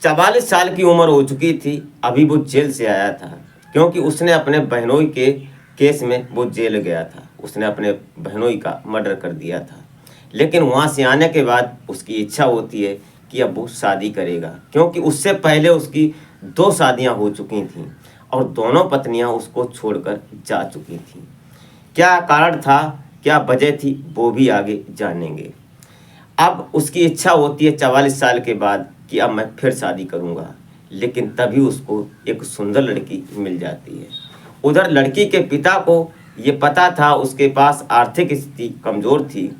44 साल की उम्र हो चुकी थी, अभी वो जेल से आया था, क्योंकि उसने अपने बहनोई के केस में वो जेल गया था। उसने अपने बहनोई का मर्डर कर दिया था। लेकिन वहाँ से आने के बाद उसकी इच्छा होती है कि अब वो शादी करेगा, क्योंकि उससे पहले उसकी 2 शादियाँ हो चुकी थीं और दोनों पत्नियाँ उसको छोड़कर जा चुकी थीं। क्या कारण था, क्या वजह थी, वो भी आगे जानेंगे। अब उसकी इच्छा होती है 44 साल के बाद कि अब मैं फिर शादी करूंगा, लेकिन तभी उसको एक सुंदर लड़की मिल जाती है। उधर लड़की के पिता को ये पता था, उसके पास आर्थिक स्थिति कमज़ोर थी,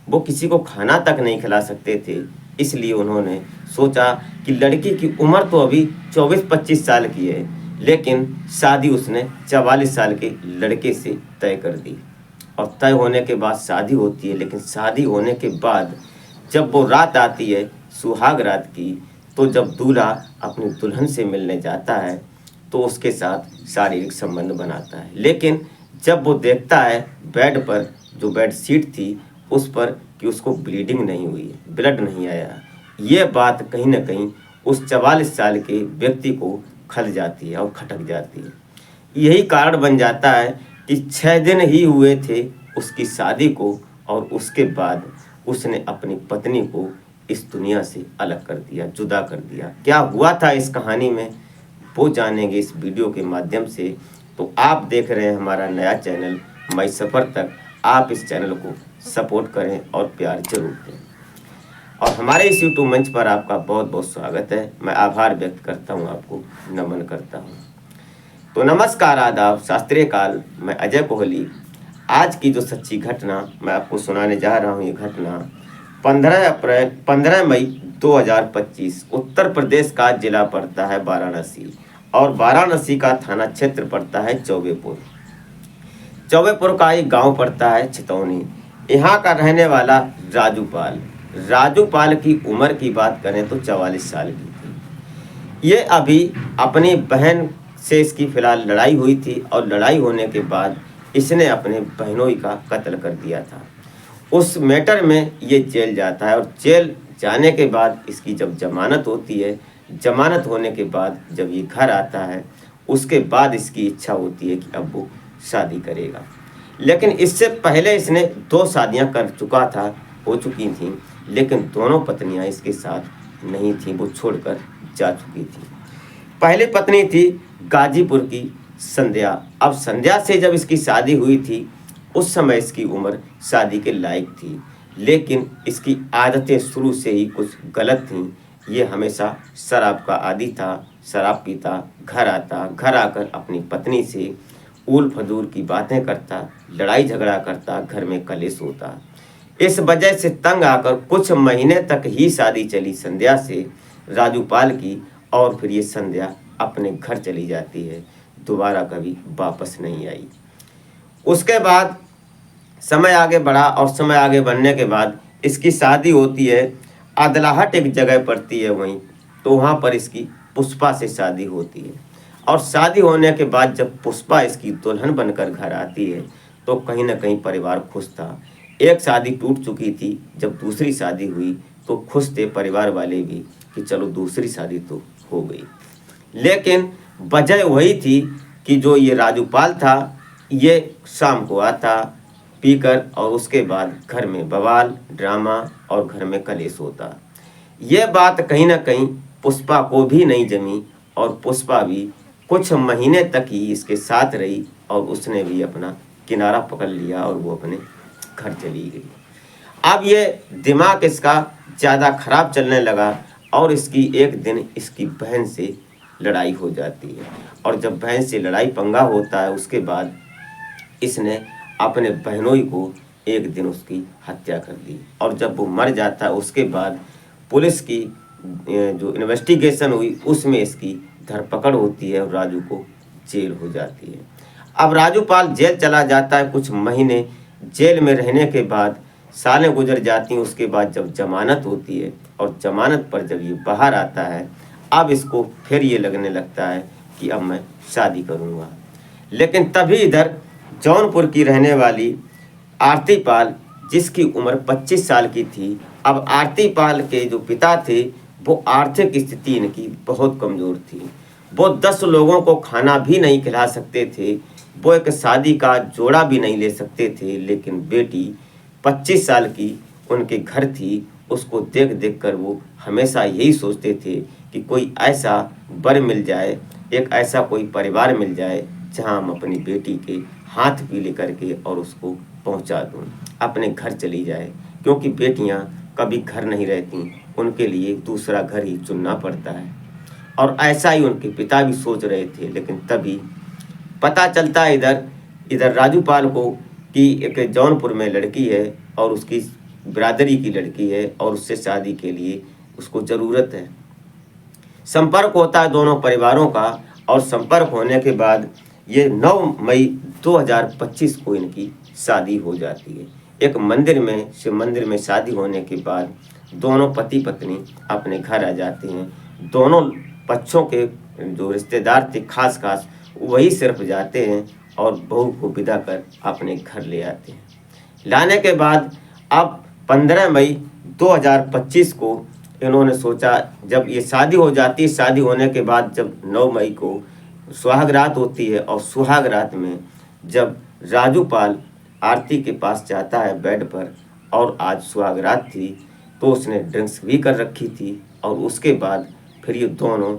वो किसी को खाना तक नहीं खिला सकते थे। इसलिए उन्होंने सोचा कि लड़की की उम्र तो अभी 24-25 साल की है, लेकिन शादी उसने 44 साल के लड़के से तय कर दी। और तय होने के बाद शादी होती है, लेकिन शादी होने के बाद जब वो रात आती है सुहाग रात की, तो जब दूल्हा अपनी दुल्हन से मिलने जाता है तो उसके साथ शारीरिक संबंध बनाता है। लेकिन जब वो देखता है बेड पर, जो बेड शीट थी उस पर, कि उसको ब्लीडिंग नहीं हुई, ब्लड नहीं आया, ये बात कहीं ना कहीं उस 44 साल के व्यक्ति को खल जाती है और खटक जाती है। यही कारण बन जाता है कि 6 दिन ही हुए थे उसकी शादी को, और उसके बाद उसने अपनी पत्नी को इस दुनिया से अलग कर दिया, जुदा कर दिया। क्या हुआ था इस कहानी में, वो जानेंगे इस वीडियो के माध्यम से। तो आप देख रहे हैं हमारा नया चैनल मई सफ़र तक। आप इस चैनल को सपोर्ट करें और प्यार जरूर दें। और हमारे इस यूट्यूब मंच पर आपका बहुत बहुत स्वागत है। मैं आभार व्यक्त करता हूँ, आपको नमन करता हूँ। तो नमस्कार, आदाब, शास्त्रीय काल। मैं अजय कोहली। आज की जो सच्ची घटना मैं आपको सुनाने जा रहा हूँ, ये घटना 15 मई 2025 उत्तर प्रदेश का जिला पड़ता है वाराणसी, और वाराणसी का थाना क्षेत्र पड़ता है चौबेपुर। चौबेपुर का एक गांव पड़ता है छितौनी। यहाँ का रहने वाला राजूपाल की उम्र की बात करें तो 44 साल की थी। ये अभी अपनी बहन से इसकी फिलहाल लड़ाई हुई थी, और लड़ाई होने के बाद इसने अपने बहनोई का कत्ल कर दिया था। उस मैटर में ये जेल जाता है, और जेल जाने के बाद इसकी जब जमानत होती है, जमानत होने के बाद जब ये घर आता है, उसके बाद इसकी इच्छा होती है कि अब वो शादी करेगा। लेकिन इससे पहले इसने 2 शादियां कर चुका था, हो चुकी थीं, लेकिन दोनों पत्नियां इसके साथ नहीं थीं, वो छोड़कर जा चुकी थी। पहली पत्नी थी गाजीपुर की संध्या। अब संध्या से जब इसकी शादी हुई थी, उस समय इसकी उम्र शादी के लायक थी, लेकिन इसकी आदतें शुरू से ही कुछ गलत थीं। ये हमेशा शराब का आदी था, शराब पीता, घर आता, घर आकर अपनी पत्नी से ऊल फजूल की बातें करता, लड़ाई झगड़ा करता, घर में कलेश होता। इस वजह से तंग आकर कुछ महीने तक ही शादी चली संध्या से, राजूपाल की, और फिर ये संध्या अपने घर चली जाती है, दोबारा कभी वापस नहीं आई। उसके बाद समय आगे बढ़ा, और समय आगे बढ़ने के बाद इसकी शादी होती है। अदलाहट एक जगह पड़ती है वहीं, तो वहाँ पर इसकी पुष्पा से शादी होती है। और शादी होने के बाद जब पुष्पा इसकी दुल्हन बनकर घर आती है, तो कहीं ना कहीं परिवार खुश था। एक शादी टूट चुकी थी, जब दूसरी शादी हुई तो खुश थे परिवार वाले भी कि चलो दूसरी शादी तो हो गई। लेकिन वजह वही थी कि जो ये राजूपाल था, ये शाम को आता पीकर, और उसके बाद घर में बवाल, ड्रामा और घर में कलेश होता। ये बात कहीं ना कहीं पुष्पा को भी नहीं जमी, और पुष्पा भी कुछ महीने तक ही इसके साथ रही, और उसने भी अपना किनारा पकड़ लिया और वो अपने घर चली गई। अब ये दिमाग इसका ज़्यादा खराब चलने लगा, और इसकी एक दिन इसकी बहन से लड़ाई हो जाती है। और जब बहन से लड़ाई पंगा होता है, उसके बाद इसने अपने बहनोई को एक दिन उसकी हत्या कर दी। और जब वो मर जाता है, उसके बाद पुलिस की जो इन्वेस्टिगेशन हुई, उसमें इसकी धरपकड़ होती है और राजू को जेल हो जाती है। अब राजूपाल जेल चला जाता है। कुछ महीने जेल में रहने के बाद सालें गुजर जाती हैं। उसके बाद जब जमानत होती है, और जमानत पर जब ये बाहर आता है, अब इसको फिर ये लगने लगता है कि अब मैं शादी करूँगा। लेकिन तभी इधर जौनपुर की रहने वाली आरती पाल, जिसकी उम्र 25 साल की थी, अब आरती पाल के जो पिता थे वो आर्थिक स्थिति इनकी बहुत कमज़ोर थी। वो 10 लोगों को खाना भी नहीं खिला सकते थे, वो एक शादी का जोड़ा भी नहीं ले सकते थे। लेकिन बेटी 25 साल की उनके घर थी, उसको देख देख कर वो हमेशा यही सोचते थे कि कोई ऐसा वर मिल जाए, एक ऐसा कोई परिवार मिल जाए जहां हम अपनी बेटी के हाथ पीले करके और उसको पहुंचा दूं, अपने घर चली जाए। क्योंकि बेटियां कभी घर नहीं रहती, उनके लिए दूसरा घर ही चुनना पड़ता है। और ऐसा ही उनके पिता भी सोच रहे थे। लेकिन तभी पता चलता है इधर राजूपाल को कि एक जौनपुर में लड़की है और उसकी बिरादरी की लड़की है और उससे शादी के लिए उसको ज़रूरत है। संपर्क होता है दोनों परिवारों का, और संपर्क होने के बाद ये 9 मई 2025 को इनकी शादी हो जाती है। एक मंदिर में, शिव मंदिर में शादी होने के बाद दोनों पति पत्नी अपने घर आ जाते हैं। दोनों पक्षों के जो रिश्तेदार थे खास वही सिर्फ जाते हैं और बहू को विदा कर अपने घर ले आते हैं। लाने के बाद अब 15 मई 2025 को इन्होंने सोचा, जब ये शादी हो जाती है, शादी होने के बाद जब 9 मई को सुहाग रात होती है, और सुहाग रात में जब राजूपाल आरती के पास जाता है बेड पर, और आज सुहाग रात थी तो उसने ड्रिंक्स भी कर रखी थी, और उसके बाद फिर ये दोनों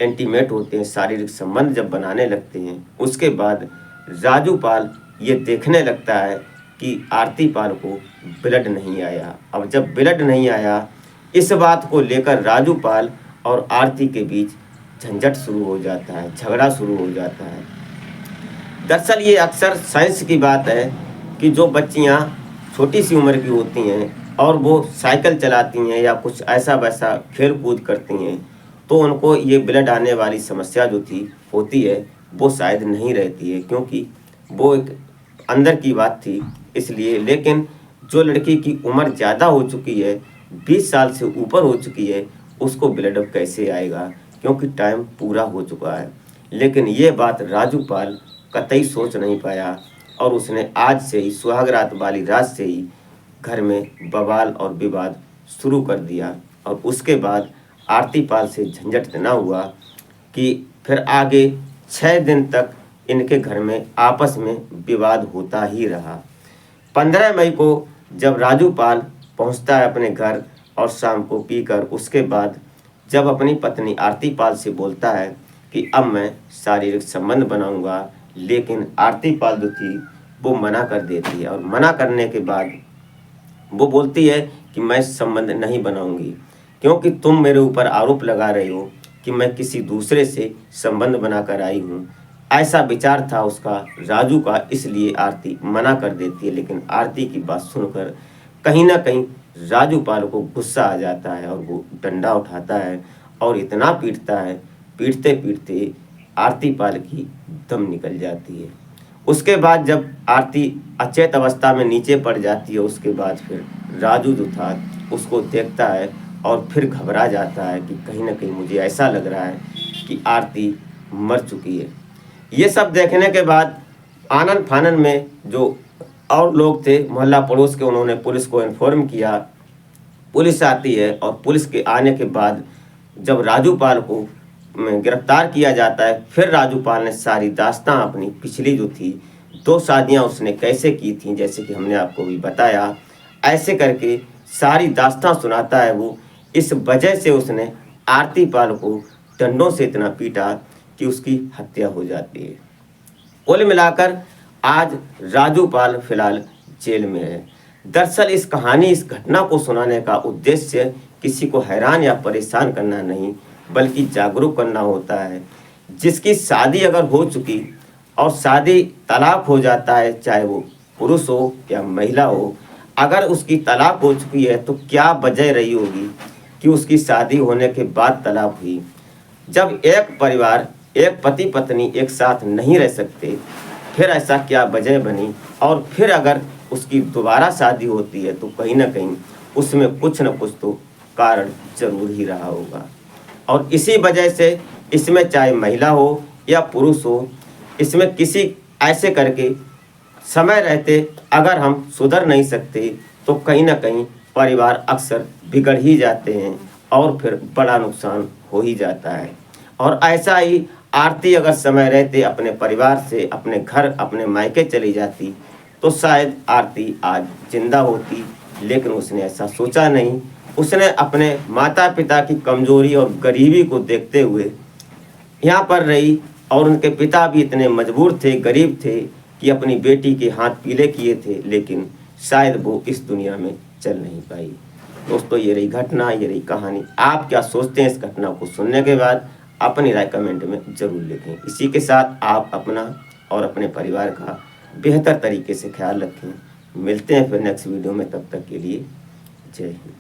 इंटीमेट होते हैं, शारीरिक संबंध जब बनाने लगते हैं। उसके बाद राजूपाल ये देखने लगता है कि आरती पाल को ब्लड नहीं आया। अब जब ब्लड नहीं आया, इस बात को लेकर राजूपाल और आरती के बीच झंझट शुरू हो जाता है, झगड़ा शुरू हो जाता है। दरअसल ये अक्सर साइंस की बात है कि जो बच्चियां छोटी सी उम्र की होती हैं और वो साइकिल चलाती हैं या कुछ ऐसा वैसा खेल कूद करती हैं, तो उनको ये ब्लड आने वाली समस्या जो होती है वो शायद नहीं रहती है, क्योंकि वो एक अंदर की बात थी इसलिए। लेकिन जो लड़की की उम्र ज़्यादा हो चुकी है, 20 साल से ऊपर हो चुकी है, उसको ब्लड अब कैसे आएगा, क्योंकि टाइम पूरा हो चुका है। लेकिन ये बात राजूपाल कतई सोच नहीं पाया, और उसने आज से ही, सुहाग रात वाली रात से ही घर में बवाल और विवाद शुरू कर दिया। और उसके बाद आरती पाल से झंझट इतना हुआ कि फिर आगे 6 दिन तक इनके घर में आपस में विवाद होता ही रहा। 15 मई को जब राजूपाल पहुंचता है अपने घर और शाम को पीकर, उसके बाद जब अपनी पत्नी आरती पाल से बोलता है कि अब मैं शारीरिक संबंध बनाऊंगा, लेकिन आरती पाल जो थी वो मना कर देती है। और मना करने के बाद वो बोलती है कि मैं संबंध नहीं बनाऊंगी, क्योंकि तुम मेरे ऊपर आरोप लगा रहे हो कि मैं किसी दूसरे से संबंध बनाकर आई हूँ। ऐसा विचार था उसका, राजू का, इसलिए आरती मना कर देती है। लेकिन आरती की बात सुनकर कहीं ना कहीं राजूपाल को गुस्सा आ जाता है और वो डंडा उठाता है और इतना पीटता है, पीटते पीटते आरती पाल की दम निकल जाती है। उसके बाद जब आरती अचेत अवस्था में नीचे पड़ जाती है, उसके बाद फिर राजू जो था उसको देखता है और फिर घबरा जाता है कि कहीं ना कहीं मुझे ऐसा लग रहा है कि आरती मर चुकी है। ये सब देखने के बाद आनन फानन में जो और लोग थे मोहल्ला पड़ोस के, उन्होंने पुलिस को इन्फॉर्म किया। पुलिस आती है और पुलिस के आने के बाद जब राजूपाल को गिरफ्तार किया जाता है, फिर राजूपाल ने सारी दास्तां अपनी पिछली जो थी 2 शादियां उसने कैसे की थी, जैसे कि हमने आपको भी बताया, ऐसे करके सारी दास्तां सुनाता है वो। इस वजह से उसने आरती पाल को डंडों से इतना पीटा कि उसकी हत्या हो जाती है। कुल मिलाकर आज राजूपाल फिलहाल जेल में है। दरअसल इस कहानी, इस घटना को सुनाने का उद्देश्य किसी को हैरान या परेशान करना नहीं, बल्कि जागरूक करना होता है। जिसकी शादी अगर हो चुकी और शादी तलाक हो जाता है, चाहे वो पुरुष हो या महिला हो, अगर उसकी तलाक हो चुकी है तो क्या वजह रही होगी कि उसकी शादी होने के बाद तलाक हुई। जब एक परिवार, एक पति पत्नी एक साथ नहीं रह सकते, फिर ऐसा क्या वजह बनी, और फिर अगर उसकी दोबारा शादी होती है तो कहीं ना कहीं उसमें कुछ न कुछ तो कारण जरूर ही रहा होगा। और इसी वजह से इसमें चाहे महिला हो या पुरुष हो, इसमें किसी ऐसे करके समय रहते अगर हम सुधर नहीं सकते तो कहीं ना कहीं परिवार अक्सर बिगड़ ही जाते हैं और फिर बड़ा नुकसान हो ही जाता है। और ऐसा ही आरती अगर समय रहते अपने परिवार से अपने घर अपने मायके चली जाती तो शायद आरती आज जिंदा होती, लेकिन उसने ऐसा सोचा नहीं। उसने अपने माता पिता की कमजोरी और गरीबी को देखते हुए यहाँ पर रही, और उनके पिता भी इतने मजबूर थे, गरीब थे कि अपनी बेटी के हाथ पीले किए थे, लेकिन शायद वो इस दुनिया में चल नहीं पाई। दोस्तों, ये रही घटना, ये रही कहानी। आप क्या सोचते हैं इस घटना को सुनने के बाद? अपनी राय कमेंट में ज़रूर लिखें। इसी के साथ आप अपना और अपने परिवार का बेहतर तरीके से ख्याल रखें। मिलते हैं फिर नेक्स्ट वीडियो में, तब तक के लिए जय हिंद।